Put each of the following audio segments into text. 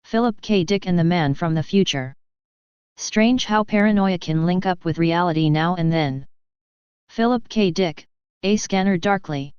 Philip K. Dick and the Man from the Future. Strange how paranoia can link up with reality now and then. Philip K. Dick, A Scanner Darkly.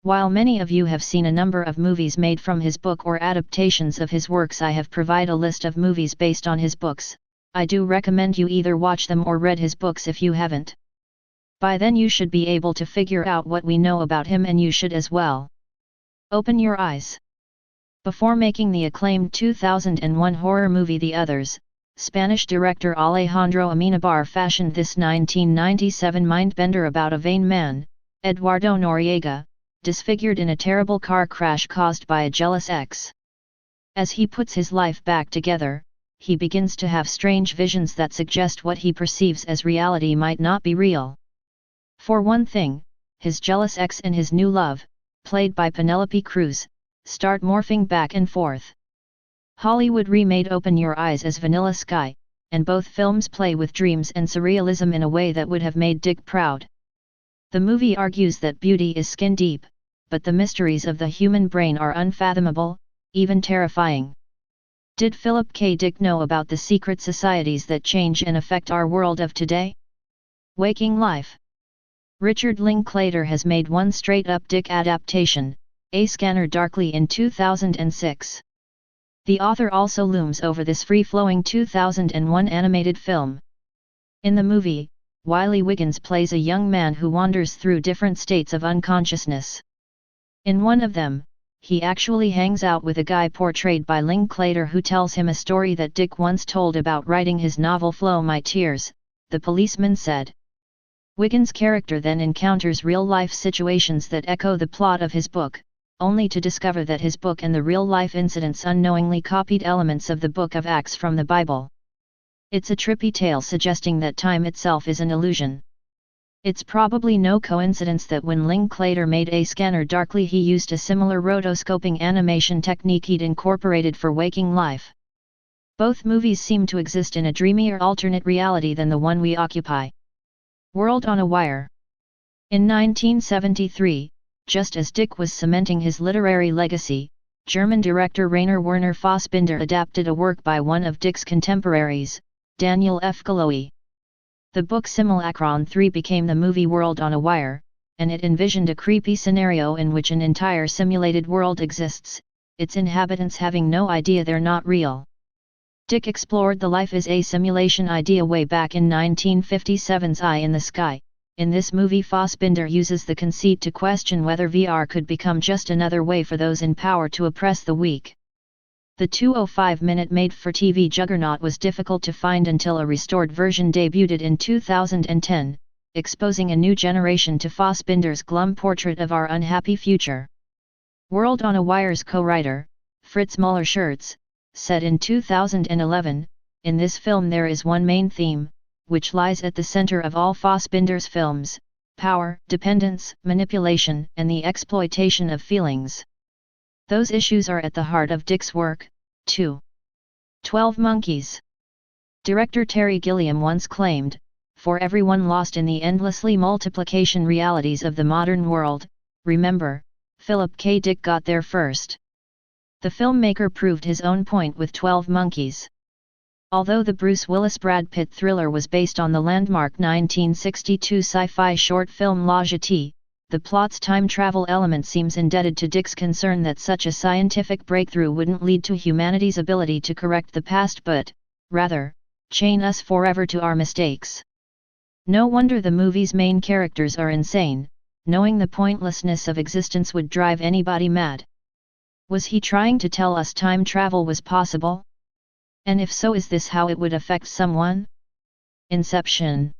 While many of you have seen a number of movies made from his book or adaptations of his works, I have provided a list of movies based on his books. I do recommend you either watch them or read his books if you haven't. By then you should be able to figure out what we know about him, and you should as well. Open your eyes. Before making the acclaimed 2001 horror movie The Others, Spanish director Alejandro Amenabar fashioned this 1997 mindbender about a vain man, Eduardo Noriega, disfigured in a terrible car crash caused by a jealous ex. As he puts his life back together, he begins to have strange visions that suggest what he perceives as reality might not be real. For one thing, his jealous ex and his new love, played by Penelope Cruz, start morphing back and forth. Hollywood remade Open Your Eyes as Vanilla Sky, and both films play with dreams and surrealism in a way that would have made Dick proud. The movie argues that beauty is skin deep, but the mysteries of the human brain are unfathomable, even terrifying. Did Philip K. Dick know about the secret societies that change and affect our world of today? Waking Life. Richard Linklater has made one straight-up Dick adaptation, A Scanner Darkly, in 2006. The author also looms over this free-flowing 2001 animated film. In the movie, Wiley Wiggins plays a young man who wanders through different states of unconsciousness. In one of them, he actually hangs out with a guy portrayed by Linklater who tells him a story that Dick once told about writing his novel Flow My Tears, the policeman said. Wiggins' character then encounters real-life situations that echo the plot of his book, only to discover that his book and the real-life incidents unknowingly copied elements of the Book of Acts from the Bible. It's a trippy tale suggesting that time itself is an illusion. It's probably no coincidence that when Linklater made A Scanner Darkly he used a similar rotoscoping animation technique he'd incorporated for Waking Life. Both movies seem to exist in a dreamier alternate reality than the one we occupy. World on a Wire. In 1973, just as Dick was cementing his literary legacy, German director Rainer Werner Fassbinder adapted a work by one of Dick's contemporaries, Daniel F. Kaluuya. The book Simulacron 3 became the movie World on a Wire, and it envisioned a creepy scenario in which an entire simulated world exists, its inhabitants having no idea they're not real. Dick explored the life is a simulation idea way back in 1957's Eye in the Sky. In this movie, Fassbinder uses the conceit to question whether VR could become just another way for those in power to oppress the weak. The 205-minute made-for-TV juggernaut was difficult to find until a restored version debuted in 2010, exposing a new generation to Fassbinder's glum portrait of our unhappy future. World on a Wire's co-writer, Fritz Muller-Schertz, said in 2011, "In this film there is one main theme, which lies at the center of all Fassbinder's films: power, dependence, manipulation, and the exploitation of feelings. Those issues are at the heart of Dick's work, too." 12 Monkeys. Director Terry Gilliam once claimed, "For everyone lost in the endlessly multiplication realities of the modern world, remember, Philip K. Dick got there first." The filmmaker proved his own point with 12 Monkeys. Although the Bruce Willis-Brad Pitt thriller was based on the landmark 1962 sci-fi short film La Jetée, the plot's time travel element seems indebted to Dick's concern that such a scientific breakthrough wouldn't lead to humanity's ability to correct the past but, rather, chain us forever to our mistakes. No wonder the movie's main characters are insane. Knowing the pointlessness of existence would drive anybody mad. Was he trying to tell us time travel was possible? And if so, is this how it would affect someone? Inception.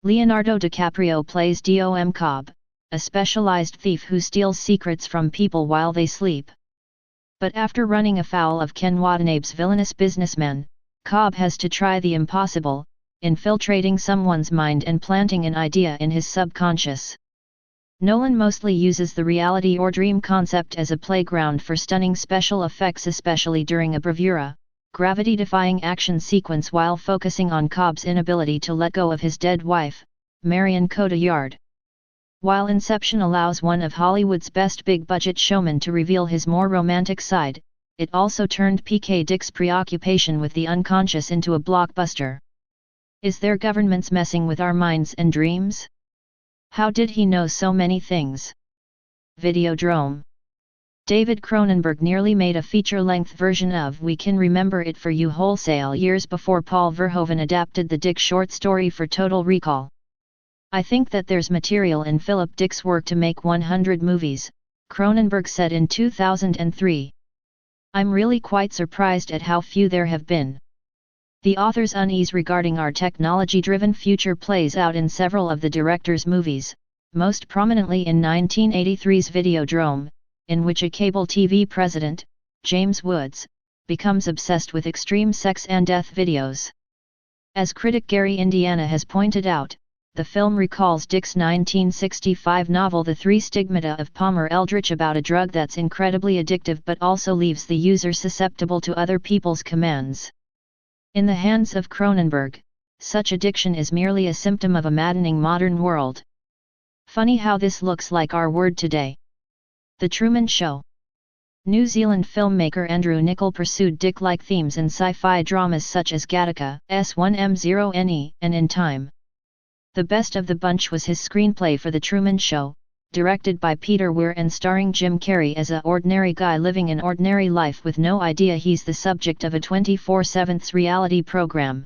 Leonardo DiCaprio plays Dom Cobb, a specialized thief who steals secrets from people while they sleep. But after running afoul of Ken Watanabe's villainous businessman, Cobb has to try the impossible, infiltrating someone's mind and planting an idea in his subconscious. Nolan mostly uses the reality or dream concept as a playground for stunning special effects, especially during a bravura, gravity-defying action sequence while focusing on Cobb's inability to let go of his dead wife, Marion Cotillard. While Inception allows one of Hollywood's best big-budget showmen to reveal his more romantic side, it also turned P.K. Dick's preoccupation with the unconscious into a blockbuster. Is there governments messing with our minds and dreams? How did he know so many things? Videodrome. David Cronenberg nearly made a feature-length version of We Can Remember It For You wholesale years before Paul Verhoeven adapted the Dick short story for Total Recall. I think that there's material in Philip Dick's work to make 100 movies, Cronenberg said in 2003. I'm really quite surprised at how few there have been. The author's unease regarding our technology-driven future plays out in several of the director's movies, most prominently in 1983's Videodrome, in which a cable TV president, James Woods, becomes obsessed with extreme sex and death videos. As critic Gary Indiana has pointed out, the film recalls Dick's 1965 novel The Three Stigmata of Palmer Eldritch about a drug that's incredibly addictive but also leaves the user susceptible to other people's commands. In the hands of Cronenberg, such addiction is merely a symptom of a maddening modern world. Funny how this looks like our word today. The Truman Show. New Zealand filmmaker Andrew Niccol pursued Dick-like themes in sci-fi dramas such as Gattaca, S1M0NE, and In Time. The best of the bunch was his screenplay for The Truman Show, directed by Peter Weir and starring Jim Carrey as a ordinary guy living an ordinary life with no idea he's the subject of a 24/7 reality program.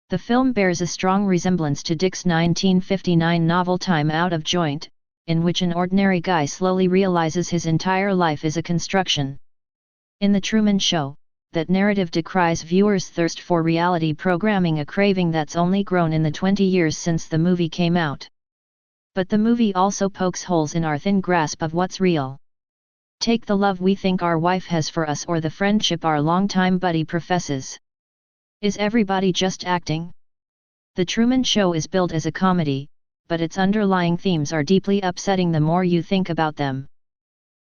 The film bears a strong resemblance to Dick's 1959 novel Time Out of Joint, in which an ordinary guy slowly realizes his entire life is a construction. In The Truman Show, that narrative decries viewers' thirst for reality programming, a craving that's only grown in the 20 years since the movie came out. But the movie also pokes holes in our thin grasp of what's real. Take the love we think our wife has for us or the friendship our longtime buddy professes. Is everybody just acting? The Truman Show is billed as a comedy, but its underlying themes are deeply upsetting the more you think about them.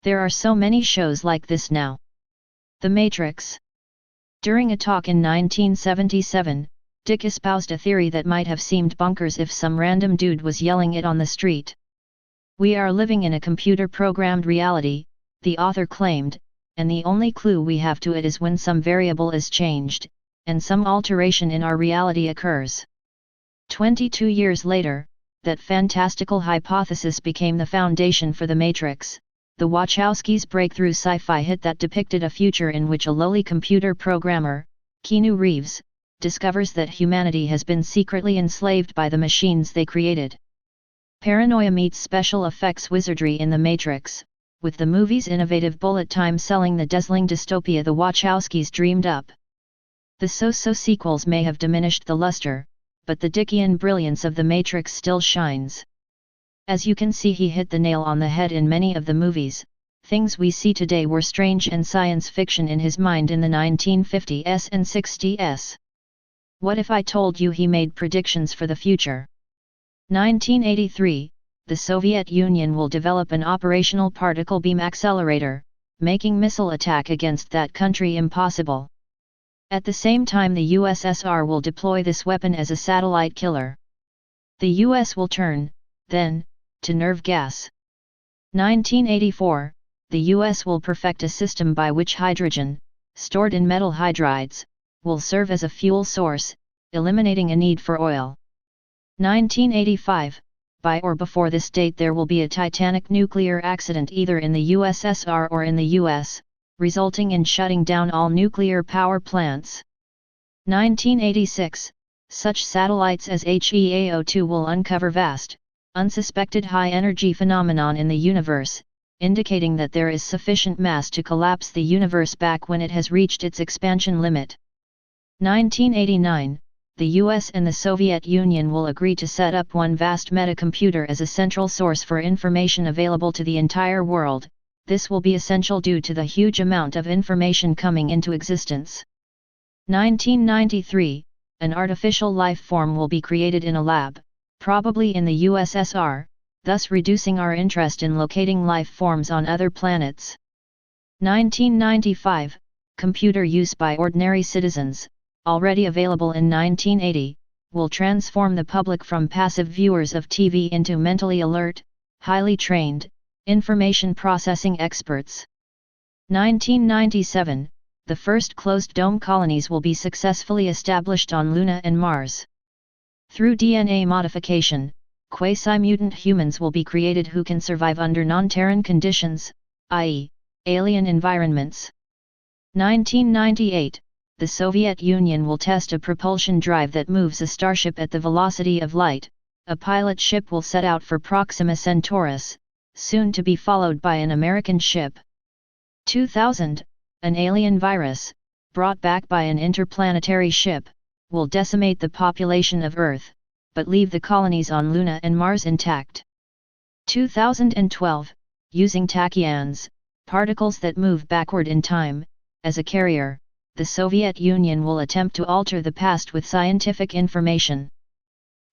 There are so many shows like this now. The Matrix. During a talk in 1977, Dick espoused a theory that might have seemed bonkers if some random dude was yelling it on the street. We are living in a computer-programmed reality, the author claimed, and the only clue we have to it is when some variable is changed, and some alteration in our reality occurs. 22 years later, that fantastical hypothesis became the foundation for The Matrix, the Wachowskis' breakthrough sci-fi hit that depicted a future in which a lowly computer programmer, Keanu Reeves, discovers that humanity has been secretly enslaved by the machines they created. Paranoia meets special effects wizardry in The Matrix, with the movie's innovative bullet time selling the dazzling dystopia the Wachowskis dreamed up. The so-so sequels may have diminished the luster, but the Dickian brilliance of The Matrix still shines. As you can see, he hit the nail on the head in many of the movies. Things we see today were strange and science fiction in his mind in the 1950s and 60s. What if I told you he made predictions for the future? 1983, the Soviet Union will develop an operational particle beam accelerator, making missile attack against that country impossible. At the same time, the USSR will deploy this weapon as a satellite killer. The US will turn, then, to nerve gas. 1984, the US will perfect a system by which hydrogen, stored in metal hydrides, will serve as a fuel source, eliminating a need for oil. 1985, by or before this date there will be a titanic nuclear accident either in the USSR or in the US, resulting in shutting down all nuclear power plants. 1986, such satellites as HEAO2 will uncover vast, unsuspected high-energy phenomenon in the universe, indicating that there is sufficient mass to collapse the universe back when it has reached its expansion limit. 1989, the US and the Soviet Union will agree to set up one vast metacomputer as a central source for information available to the entire world. This will be essential due to the huge amount of information coming into existence. 1993, an artificial life form will be created in a lab, probably in the USSR, thus reducing our interest in locating life forms on other planets. 1995, computer use by ordinary citizens, already available in 1980, will transform the public from passive viewers of TV into mentally alert, highly trained, information processing experts. 1997, the first closed-dome colonies will be successfully established on Luna and Mars. Through DNA modification, quasi-mutant humans will be created who can survive under non-Terran conditions, i.e., alien environments. 1998, the Soviet Union will test a propulsion drive that moves a starship at the velocity of light. A pilot ship will set out for Proxima Centaurus, soon to be followed by an American ship. 2000, an alien virus, brought back by an interplanetary ship, will decimate the population of Earth, but leave the colonies on Luna and Mars intact. 2012, using tachyons, particles that move backward in time, as a carrier, the Soviet Union will attempt to alter the past with scientific information.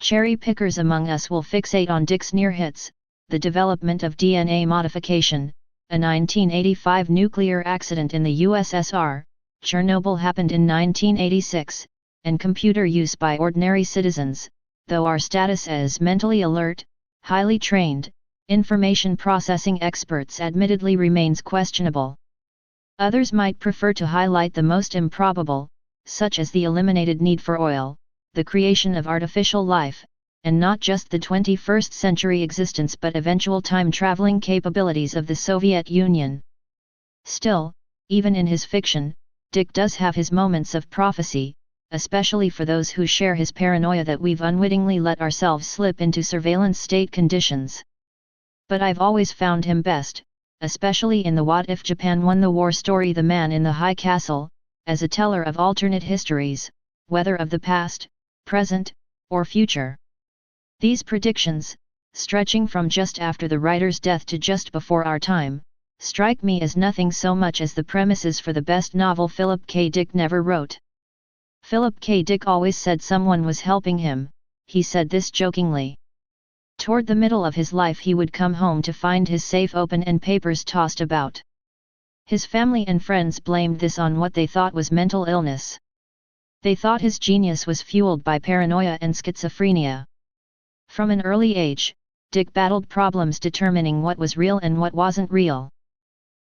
Cherry pickers among us will fixate on Dick's near hits, the development of DNA modification, a 1985 nuclear accident in the USSR, Chernobyl happened in 1986, and computer use by ordinary citizens, though our status as mentally alert, highly trained, information processing experts admittedly remains questionable. Others might prefer to highlight the most improbable, such as the eliminated need for oil, the creation of artificial life, and not just the 21st century existence but eventual time-traveling capabilities of the Soviet Union. Still, even in his fiction, Dick does have his moments of prophecy, especially for those who share his paranoia that we've unwittingly let ourselves slip into surveillance state conditions. But I've always found him best, especially in the What If Japan Won the War story The Man in the High Castle, as a teller of alternate histories, whether of the past, present, or future. These predictions, stretching from just after the writer's death to just before our time, strike me as nothing so much as the premises for the best novel Philip K. Dick never wrote. Philip K. Dick always said someone was helping him. He said this jokingly. Toward the middle of his life he would come home to find his safe open and papers tossed about. His family and friends blamed this on what they thought was mental illness. They thought his genius was fueled by paranoia and schizophrenia. From an early age, Dick battled problems determining what was real and what wasn't real.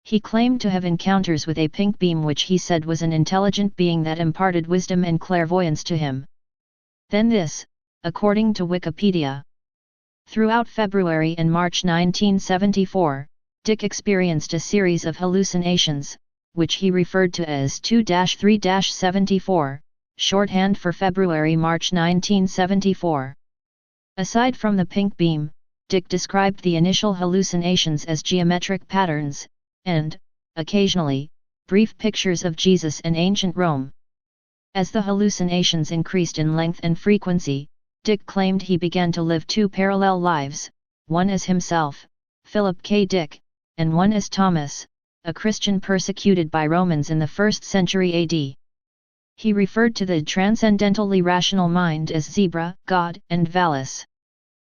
He claimed to have encounters with a pink beam which he said was an intelligent being that imparted wisdom and clairvoyance to him. Then this, according to Wikipedia. Throughout February and March 1974, Dick experienced a series of hallucinations, which he referred to as 2-3-74, shorthand for February-March 1974. Aside from the pink beam, Dick described the initial hallucinations as geometric patterns, and, occasionally, brief pictures of Jesus and ancient Rome. As the hallucinations increased in length and frequency, Dick claimed he began to live two parallel lives, one as himself, Philip K. Dick, and one as Thomas, a Christian persecuted by Romans in the 1st century AD. He referred to the transcendentally rational mind as zebra, God, and Valis.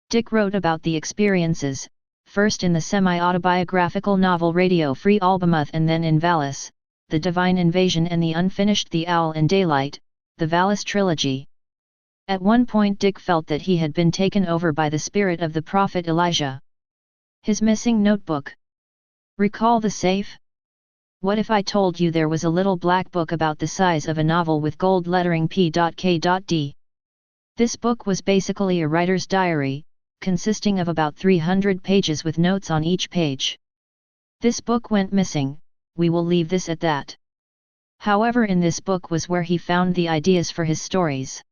Dick wrote about the experiences, first in the semi-autobiographical novel Radio Free Albemuth and then in Valis, The Divine Invasion and the unfinished The Owl and Daylight, the Valis trilogy. At one point Dick felt that he had been taken over by the spirit of the prophet Elijah. His missing notebook. Recall the safe? What if I told you there was a little black book about the size of a novel with gold lettering P.K.D? This book was basically a writer's diary, consisting of about 300 pages with notes on each page. This book went missing, we will leave this at that. However, in this book was where he found the ideas for his stories.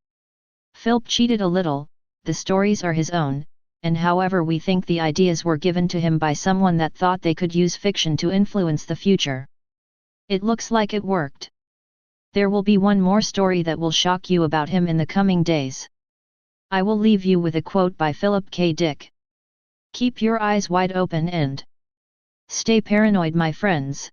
Philp cheated a little, the stories are his own, and however we think the ideas were given to him by someone that thought they could use fiction to influence the future. It looks like it worked. There will be one more story that will shock you about him in the coming days. I will leave you with a quote by Philip K. Dick. Keep your eyes wide open and stay paranoid, my friends.